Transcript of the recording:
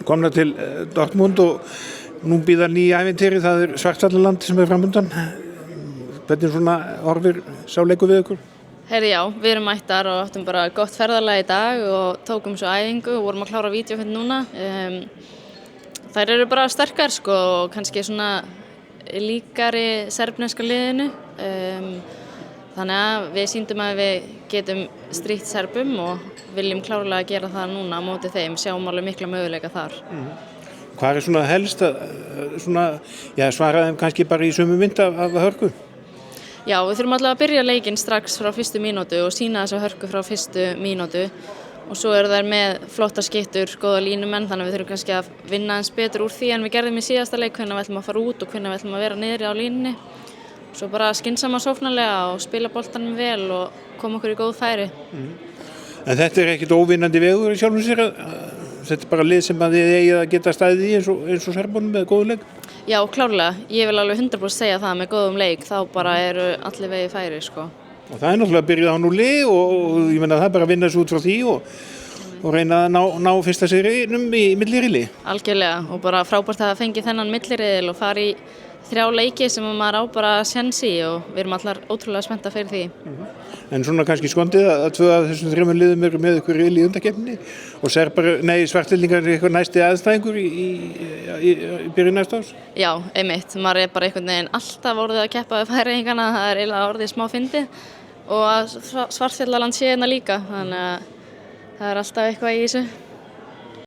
komnar til Dortmund og nú bíða ný ævintýri, það Svartfjallaland sem framundan. Hvernig svona horfir sá leikur við ykkur? Herri já, við erum mættar og áttum bara gott ferðalag í dag og tókum svo æfingu og vorum að klára vídeófund núna. Þær eru bara sterkar sko og kannski svona líkari serbneska liðinu. Þannig að við sýndum að við getum strítt serbum og viljum klárlega gera það núna á móti þeim, sjáum alveg mikla möguleika þar. Hvað svona helst að svara þeim kannski bara í sömu mynd af hörku? Já, við þurfum alltaf að byrja leikinn strax frá fyrstu mínútu og sýna þessa hörku frá fyrstu mínútu og svo eru þær með flotta skyttur, góða línumenn, þannig að við þurfum kannski að vinna eins betur úr því en við gerðum í síðasta leik, hvernig við ætlum að fara út og hvernig við ætlum að vera niðri á línunni. Svo bara skynsama sóknarlega og spila boltanum vel og koma okkur í góð færi. En þetta ekkert óvinnandi vegur í sjálfum sér þetta bara lið sem að þið eigið að geta staðið í eins og Serbunum með góðu leik? Já, klárlega. Ég vil alveg 100% segja það með góðum leik, þá bara eru allir vegi færi, sko. Og það náttúrulega að byrja á núli og ég meina það bara að vinna sig út frá því og reyna að ná fyrsta sigrinum í milliriðli. Algjörlega, og bara frábært að fengi þennan milliriðil og fara í 3 leiki sem maður á bara séns í og við erum allar ótrúlega spenntar fyrir því. En svona kannski skondið að 2 af þessum 3 liðum eru með ykkur riðil í undankeppninni og Svartfjallingar er eitthvað næsti aðstæðingur í byrjun næsta árs? Já, einmitt. Maður er bara einhvern veginn alltaf orðið að keppa við Færeyingana, það er eiginlega orðið smá fyndið og að Svartfjallaland sé hérna líka, þannig að það er alltaf eitthvað í þessu.